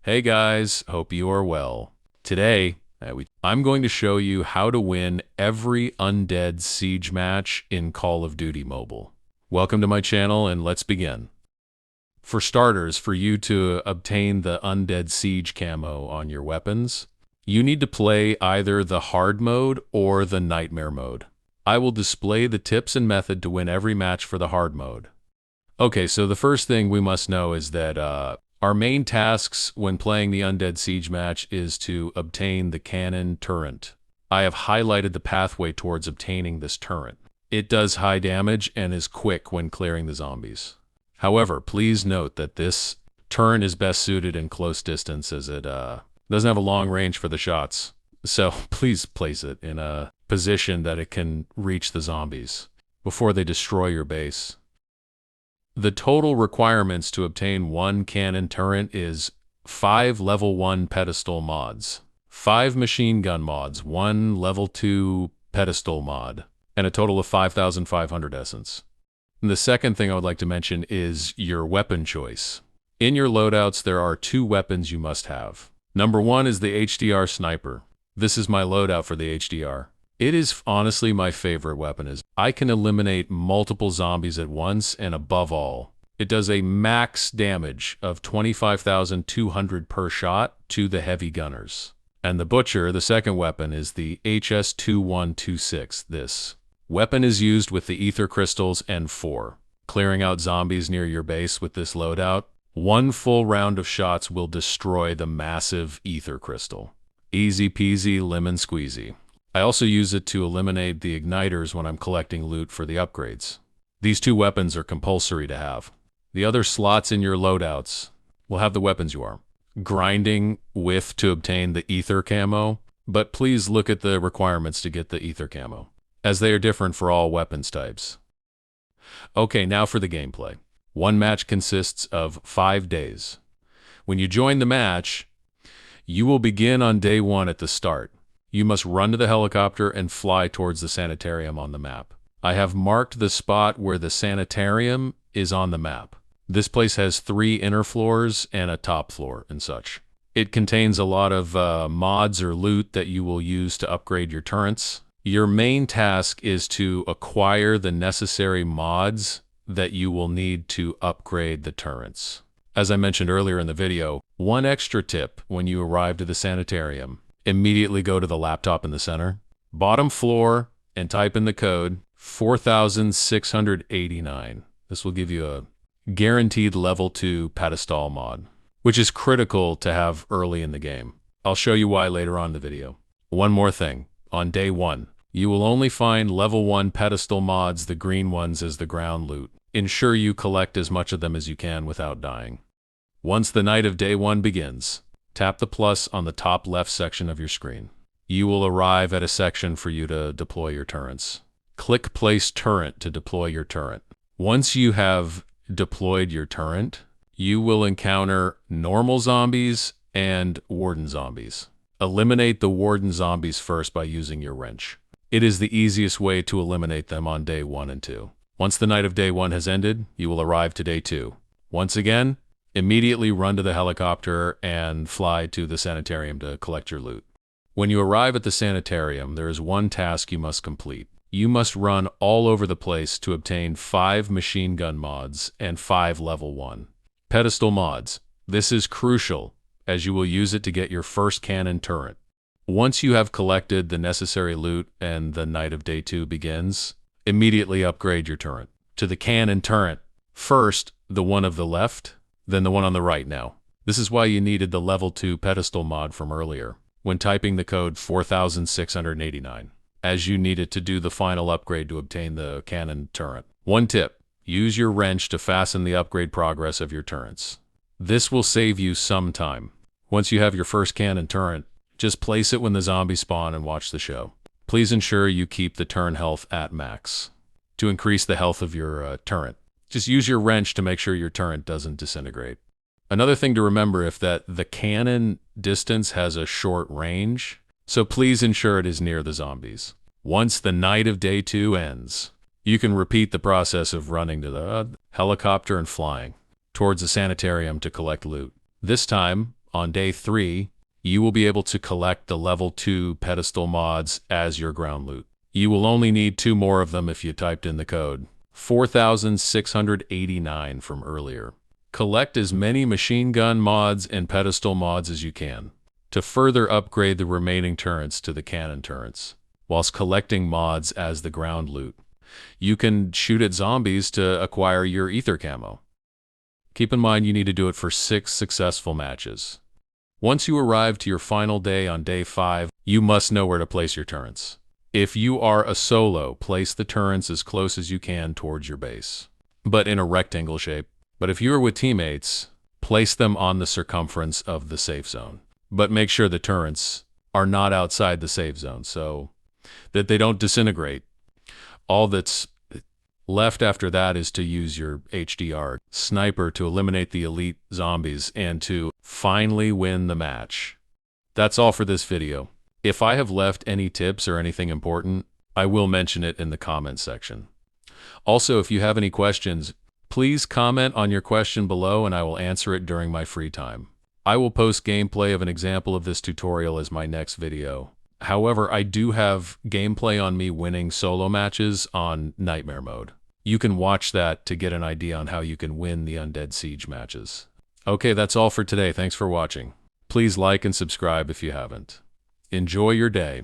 Hey guys, hope you are well. Today, I'm going to show you how to win every Undead siege match in Call of Duty Mobile. Welcome to my channel and let's begin. For starters, for you to obtain the Undead siege camo on your weapons, you need to play either the hard mode or the nightmare mode. I will display the tips and method to win every match for the hard mode. Okay, so the first thing we must know is that our main tasks when playing the Undead Siege match is to obtain the cannon turret. I have highlighted the pathway towards obtaining this turret. It does high damage and is quick when clearing the zombies. However, please note that this turret is best suited in close distance as it doesn't have a long range for the shots. So please place it in a position that it can reach the zombies before they destroy your base. The total requirements to obtain one cannon turret is 5 level 1 pedestal mods, 5 machine gun mods, 1 level 2 pedestal mod, and a total of 5,500 essence. And the second thing I would like to mention is your weapon choice. In your loadouts, there are 2 weapons you must have. Number 1 is the HDR sniper. This is my loadout for the HDR. It is honestly my favorite weapon, as I can eliminate multiple zombies at once, and above all, it does a max damage of 25,200 per shot to the heavy gunners. And the Butcher, the second weapon, is the HS-2126. This weapon is used with the ether crystals and 4. Clearing out zombies near your base with this loadout, 1 full round of shots will destroy the massive ether crystal. Easy peasy lemon squeezy. I also use it to eliminate the igniters when I'm collecting loot for the upgrades. These 2 weapons are compulsory to have. The other slots in your loadouts will have the weapons you are grinding with to obtain the ether camo, but please look at the requirements to get the ether camo, as they are different for all weapons types. Okay, now for the gameplay. One match consists of 5 days. When you join the match, you will begin on day 1 at the start. You must run to the helicopter and fly towards the sanitarium on the map. I have marked the spot where the sanitarium is on the map. This place has 3 inner floors and a top floor and such. It contains a lot of mods or loot that you will use to upgrade your turrets. Your main task is to acquire the necessary mods that you will need to upgrade the turrets. As I mentioned earlier in the video, one extra tip when you arrive to the sanitarium: immediately go to the laptop in the center, bottom floor, and type in the code 4689. This will give you a guaranteed level 2 pedestal mod, which is critical to have early in the game. I'll show you why later on in the video. One more thing. On day 1, you will only find level 1 pedestal mods, the green ones, as the ground loot. Ensure you collect as much of them as you can without dying. Once the night of day 1 begins, tap the plus on the top left section of your screen. You will arrive at a section for you to deploy your turrets. Click Place Turret to deploy your turret. Once you have deployed your turret, you will encounter normal zombies and warden zombies. Eliminate the warden zombies first by using your wrench. It is the easiest way to eliminate them on day 1 and 2. Once the night of day 1 has ended, you will arrive to day 2. Once again, immediately run to the helicopter and fly to the sanitarium to collect your loot. When you arrive at the sanitarium, there is one task you must complete. You must run all over the place to obtain 5 machine gun mods and 5 level 1 pedestal mods. This is crucial, as you will use it to get your first cannon turret. Once you have collected the necessary loot and the night of day 2 begins, immediately upgrade your turret to the cannon turret. First, the one of the left, then the one on the right now. This is why you needed the level 2 pedestal mod from earlier, when typing the code 4689, as you needed to do the final upgrade to obtain the cannon turret. One tip: use your wrench to fasten the upgrade progress of your turrets. This will save you some time. Once you have your first cannon turret, just place it when the zombies spawn and watch the show. Please ensure you keep the turn health at max to increase the health of your turret. Just use your wrench to make sure your turret doesn't disintegrate. Another thing to remember is that the cannon distance has a short range, so please ensure it is near the zombies. Once the night of day 2 ends, you can repeat the process of running to the helicopter and flying towards the sanitarium to collect loot. This time, On day 3, you will be able to collect the level 2 pedestal mods as your ground loot. You will only need 2 more of them if you typed in the code 4,689 from earlier. Collect as many machine gun mods and pedestal mods as you can to further upgrade the remaining turrets to the cannon turrets, whilst collecting mods as the ground loot. You can shoot at zombies to acquire your ether camo. Keep in mind you need to do it for 6 successful matches. Once you arrive to your final day on day 5, you must know where to place your turrets. If you are a solo, place the turrets as close as you can towards your base, but in a rectangle shape. But if you are with teammates, place them on the circumference of the safe zone. But make sure the turrets are not outside the safe zone so that they don't disintegrate. All that's left after that is to use your HDR sniper to eliminate the elite zombies and to finally win the match. That's all for this video. If I have left any tips or anything important, I will mention it in the comment section. Also, if you have any questions, please comment on your question below and I will answer it during my free time. I will post gameplay of an example of this tutorial as my next video. However, I do have gameplay on me winning solo matches on Nightmare mode. You can watch that to get an idea on how you can win the Undead Siege matches. Okay, that's all for today. Thanks for watching. Please like and subscribe if you haven't. Enjoy your day.